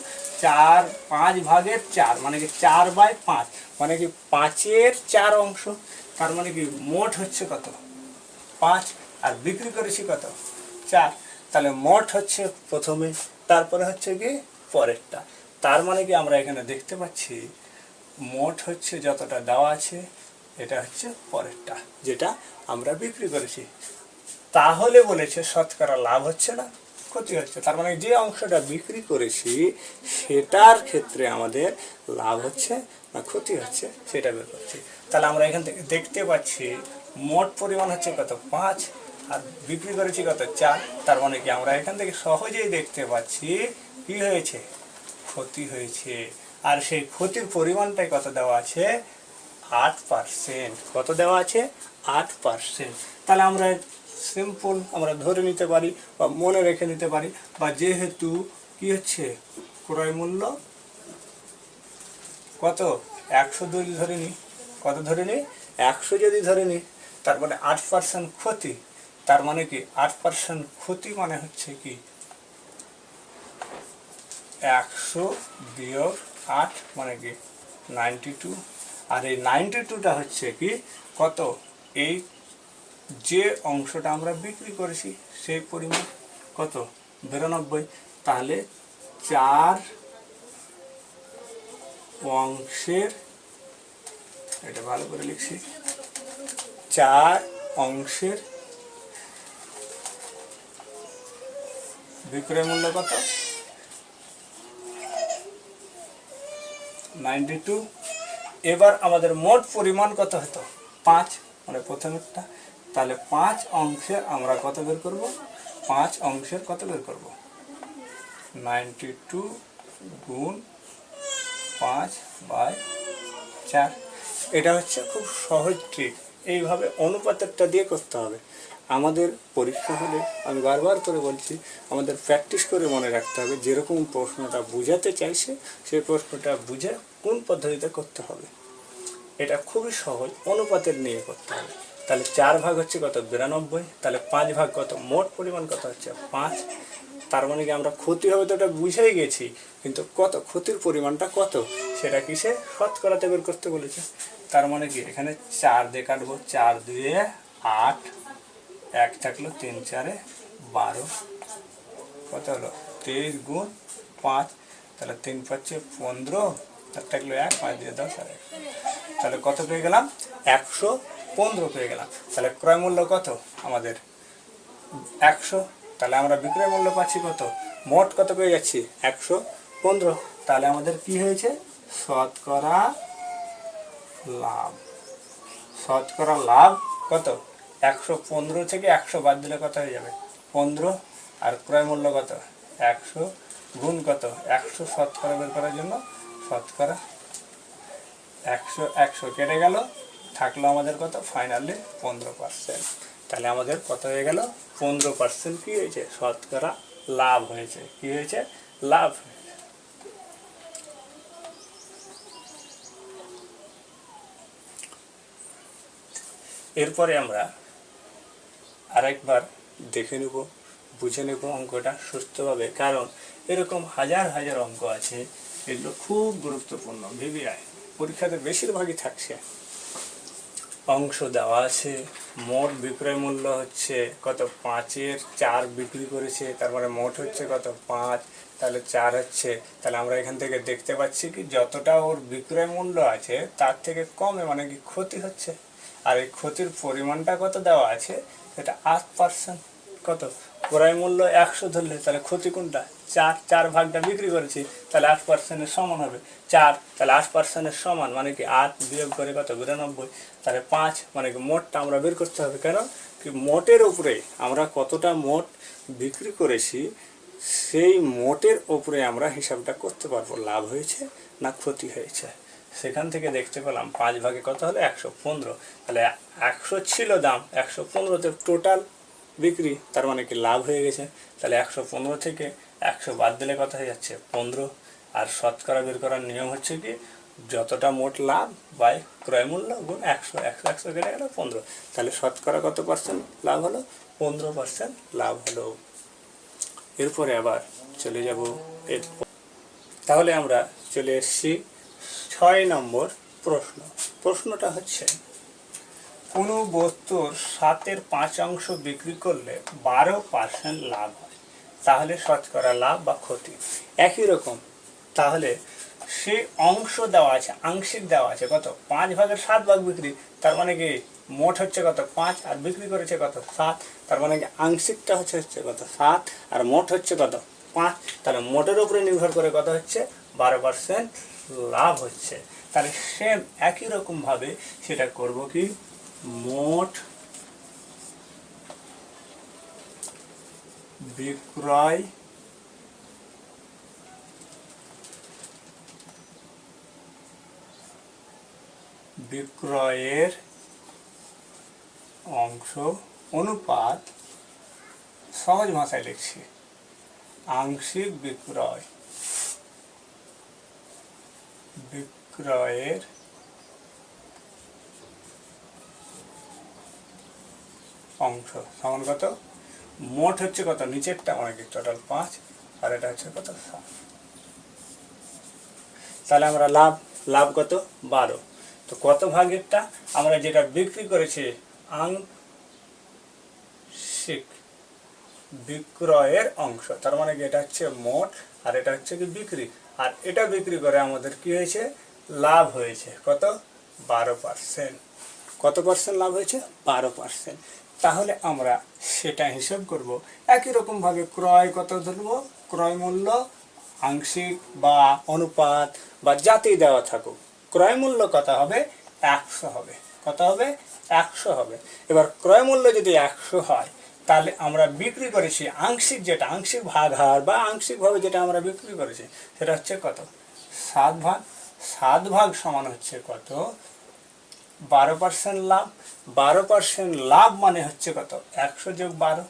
4, 5 ভাগের 4 মানে কি 4/5, মানে কি 5-এর 4 অংশ। তার মানে কি মোট হচ্ছে কত? 5, আর বিক্রি করেছি কত? 4। তাহলে মোট হচ্ছে প্রথমে, তারপরে হচ্ছে কি পরেরটা। তার মানে কি আমরা এখানে দেখতে পাচ্ছি মোট হচ্ছে যতটা দেওয়া আছে, এটা হচ্ছে পরেরটা যেটা আমরা বিক্রি করেছি। তাহলে বলেছে শতকরা লাভ হচ্ছে না ক্ষতি হচ্ছে। তার মানে যে অংশটা বিক্রি করেছি সেটার ক্ষেত্রে আমাদের লাভ হচ্ছে না ক্ষতি হচ্ছে সেটা বের করছি। তাহলে আমরা এখান থেকে দেখতে পাচ্ছি মোট পরিমাণ হচ্ছে কত 5 আর বিক্রি করেছি কত 4। তার মানে কি আমরা এখান থেকে সহজেই দেখতে পাচ্ছি কি হয়েছে, ক্ষতি হয়েছে। আর সেই ক্ষতির পরিমাণটাই কত দেওয়া আছে, 8%। কত দেওয়া আছে, 8%। তাহলে আমরা সিম্পল আমরা ধরে নিতে পারি বা মনে রেখে নিতে পারি, বা যেহেতু কি হচ্ছে ক্রয় মূল্য কত 100 যদি ধরে নিই, কত ধরে নিই 100 যদি ধরে নিই, তার মানে 8% ক্ষতি। তার মানে কি 8% ক্ষতি মানে হচ্ছে কি 100 বিয়োগ 8 মানে কি 92। আর এই 92টা হচ্ছে কি কত, এই যে অংশটা আমরা বিক্রি করেছি সেই পরিমাণ কত 92। তাহলে 4 অংশের, এটা ভালো করে লিখছি, 4 অংশের বিক্রয় মূল্য কত 92। এবার আমাদের মোট পরিমাণ কত হতো 5, মানে প্রথমেরটা। তাহলে 5 অংশের আমরা কত বের করব, 5 অংশের কত বের করব 92 গুণ 5/4। এটা হচ্ছে খুব সহজ ট্রিক। এইভাবে অনুপাতেরটা দিয়ে করতে হবে। আমাদের পরীক্ষা হলে আমি বারবার করে বলছি, আমাদের প্র্যাকটিস করে মনে রাখতে হবে যেরকম প্রশ্নটা বুঝাতে চাইছে সেই প্রশ্নটা বুঝে কোন পদ্ধতিতে করতে হবে। এটা খুবই সহজ, অনুপাতের নিয়ে করতে হবে। তাহলে 4 ভাগ হচ্ছে কত 92, তাহলে 5 ভাগ কত, মোট পরিমাণ কত হচ্ছে 5। তার মানে কি আমরা ক্ষতি হবে তো এটা বুঝেই গেছি, কিন্তু কত ক্ষতির পরিমাণটা কত সেটা কিসে শতকরাতে বের করতে বলেছে। তার মানে কি এখানে 4 দিয়ে কাটবো, 4 2 8, 1 থাকলো 3 4 12, কত হলো 23 গুণ 5, তাহলে 3 5 15, আর থাকলো 1, 5 দিয়ে 10 আর 1, তাহলে কত পেয়ে গেলাম 115 পেয়ে গেলাম। তাহলে ক্রয় মূল্য কত আমাদের 100। তাহলে আমরা বিক্রয় মূল্য পাচ্ছি কত, মোট কত পেয়ে যাচ্ছি 115। তাহলে আমাদের কি হয়েছে, শতকরা লাভ। শতকরা লাভ কত 115 থেকে 100 বাদ দিলে কত হয়ে যাবে 15। আর ক্রয় মূল্য কত 100 গুণ কত 100, শতকরা বের করার জন্য শতকরা 100 কেটে গেল, থাকলো আমাদের কত ফাইনালি 15%। তাহলে আমাদের কত হয়ে গেল 15% কি হয়েছে, শতকরা লাভ হয়েছে। কি হয়েছে, লাভ হয়েছে। এরপরে আমরা আরেকবার দেখে নেব, বুঝে নেব অঙ্কটা সুস্থভাবে, কারণ এরকম হাজার হাজার অঙ্ক আছে, এগুলো খুব গুরুত্বপূর্ণ। ভিভিআই পরীক্ষাতে বেশিরভাগই থাকছে। অংশ দেওয়া আছে, মোট বিক্রয় মূল্য হচ্ছে কত 5-এর 4 বিক্রি করেছে, তারপরে মোট হচ্ছে কত 5, তাহলে 4 হচ্ছে। তাহলে আমরা এখান থেকে দেখতে পাচ্ছি কি যতটা ওর বিক্রয় মূল্য আছে তার থেকে কমে মানে কি ক্ষতি হচ্ছে। আর এই ক্ষতির পরিমাণটা কত দেওয়া আছে, এটা 8%। কত ক্রয় মূল্য 100 ধরলে তাহলে ক্ষতি কোনটা 4, 4 ভাগটা বিক্রি করেছি, তাহলে 8%-এর সমান হবে 4। তাহলে 8%-এর সমান মানে কি 8 বিয়োগ করে কত 92, তাহলে 5 মানে কি মোটটা আমরা বের করতে হবে। কারণ কি মোটের উপরে আমরা কতটা মোট বিক্রি করেছি সেই মোটের উপরে আমরা হিসাবটা করতে পারবো লাভ হয়েছে না ক্ষতি হয়েছে। সেখান থেকে দেখতে পেলাম 5 ভাগে কত হলো 115। তাহলে 100 ছিল দাম, 115তে টোটাল বিক্রি, তার মানে কি লাভ হয়ে গেছে। তাহলে 115 থেকে 100 বাদ দিলে কত হয়ে যাচ্ছে 15। আর শতকরা বের করার নিয়ম হচ্ছে কি যতটা মোট লাভ বাই ক্রয় মূল্য গুণ 100, 100 কেটে গেল 15। তাহলে শতকরা কত পার্সেন্ট লাভ হলো, 15% লাভ হলো। এরপরে আবার চলে যাব তাহলে আমরা চলে এসেছি 6 নম্বর প্রশ্ন। প্রশ্নটা হচ্ছে কোনো বস্তুর 7-এর 5 অংশ বিক্রি করলে 12% লাভ হয়, তাহলে শতকরা লাভ বা ক্ষতি একই রকম। তাহলে সেই অংশ দেওয়া আছে, আংশিক দেওয়া আছে কত 5 ভাগের 7 ভাগ বিক্রি, তার মানে কি মোট হচ্ছে কত 5 আর বিক্রি করেছে কত 7, তার মানে কি আংশিকটা হচ্ছে কত 7 আর মোট হচ্ছে কত 5। তাহলে মোটের উপরে নির্ভর করে কত হচ্ছে 12% লাভ হচ্ছে। তাহলে সেম একই রকমভাবে সেটা করব কি, মোট বিক্রয় বিক্রয়ের অংশ অনুপাত, সহজ ভাষায় লিখছি, আংশিক বিক্রয়ের অংশ সমান কত, মোট হচ্ছে কত, নিচেরটা অনেক টোটাল 5 আর এটা হচ্ছে কত 7। তাহলে আমরা লাভ কত 12। তো কত ভাগেরটা, আমরা যেটা বিক্রি করেছি আংশিক বিক্রয়ের অংশ, তার মানে কি এটা হচ্ছে মোট আর এটা হচ্ছে কি বিক্রি, আর এটা বিক্রি করে আমাদের কি হয়েছে, লাভ হয়েছে কত 12%। কত পার্সেন্ট লাভ হয়েছে, 12%। তাহলে আমরা সেটা হিসাব করব। একই রকম ভাবে ক্রয় কত ধরবো, ক্রয় মূল্য আংশিক বা অনুপাত বা যাতেই দেওয়া থাকুক, ক্রয় মূল্য কত হবে, 100 হবে। কত হবে, 100 হবে। এবার ক্রয় মূল্য যদি 100 হয়, তাহলে আমরা বিক্রি করেছি আংশিক, যেটা আংশিক ভাগ হার বা আংশিকভাবে যেটা আমরা বিক্রি করেছি সেটা হচ্ছে কত, 7 ভাগ। 7 ভাগ সমান হচ্ছে কত, 12% লাভ। 12% লাভ মানে হচ্ছে কত, 100 যোগ 12,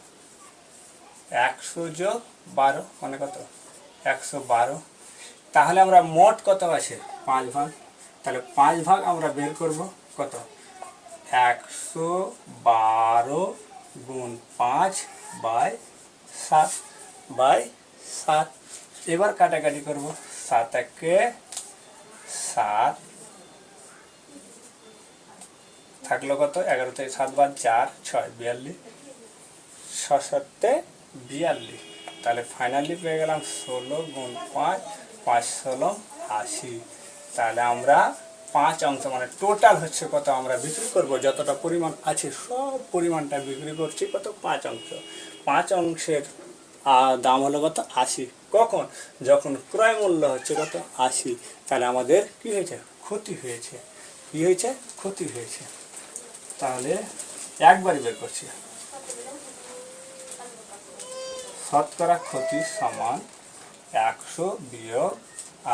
100 যোগ 12 মানে কত, 112। তাহলে আমরা মোট কত আছে, 5 ভাগ। তাহলে 5 ভাগ আমরা বের করব কত, 112 গুণ 5/7 এবার কাটাকাটি করব, 7 একে 7 থাকলো কত, 11 থেকে 7 বাদ 4 6 42, 6 7 42। তাহলে ফাইনালি পেয়ে গেলাম 16 গুণ 5 5 16 80। তাহলে আমরা 5 অংশ মানে টোটাল হচ্ছে কত, আমরা বিক্রি করব যতটা পরিমাণ আছে সব পরিমাণটা বিক্রি করছি কত, 5 অংশ। 5 অংশের দাম হলো কত, 80। কখন, যখন ক্রয় মূল্য হচ্ছে কত, 80। তাহলে আমাদের কি হয়েছে, ক্ষতি হয়েছে। কি হয়েছে, ক্ষতি হয়েছে। তাহলে একবারই বের করছি, শতকরা ক্ষতি সমান 100 বিয়োগ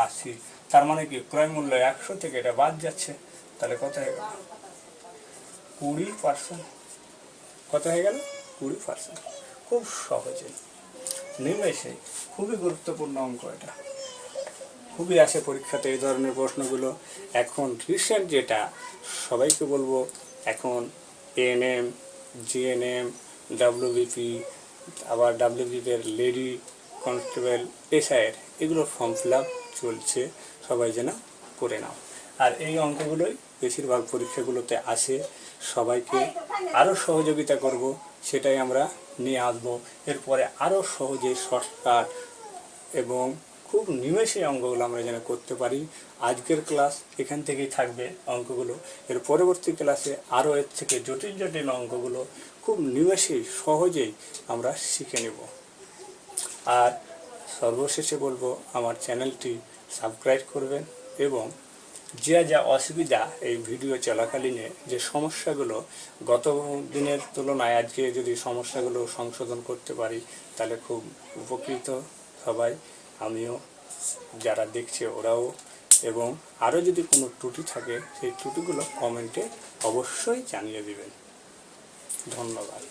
80। তার মানে কি, ক্রয় মূল্য 100 থেকে এটা বাদ যাচ্ছে, তাহলে কত হয়ে গেল, 20%। কত হয়ে গেল, 20%। খুব সহজে নিমেষে, খুবই গুরুত্বপূর্ণ অঙ্ক এটা, খুবই আসে পরীক্ষাতে এই ধরনের প্রশ্নগুলো। এখন রিসেন্ট যেটা সবাইকে বলবো, এখন এএনএম, জিএনএম, ডাব্লিউবিপি, আবার ডাব্লিউবিপির লেডি কনস্টেবল, এসআইয়ের এগুলোর ফর্ম ফিল আপ চলছে, সবাই যেন করে নাও। আর এই অঙ্কগুলোই বেশিরভাগ পরীক্ষাগুলোতে আসে, সবাইকে আরও সহযোগিতা করব, সেটাই আমরা নিয়ে আসবো। এরপরে আরও সহজে শর্টকাট এবং খুব নিমেষে অঙ্কগুলো আমরা যেন করতে পারি। আজকের ক্লাস এখান থেকেই থাকবে অঙ্কগুলো, এর পরবর্তী ক্লাসে আরও এর থেকে জটিল জটিল অঙ্কগুলো খুব নিমেষেই সহজেই আমরা শিখে নেব। আর সর্বশেষে বলবো, আমার চ্যানেলটি সাবস্ক্রাইব করবেন এবং যা অসুবিধা এই ভিডিও চলাকালীনে যে সমস্যাগুলো, গত দিনের তুলনায় আজকে যদি সমস্যাগুলো সংশোধন করতে পারি তাহলে খুব উপকৃত সবাই, আমিও, যারা দেখছে ওরাও। এবং আরও যদি কোনো ত্রুটি থাকে সেই ত্রুটিগুলো কমেন্টে অবশ্যই জানিয়ে দিবেন। ধন্যবাদ।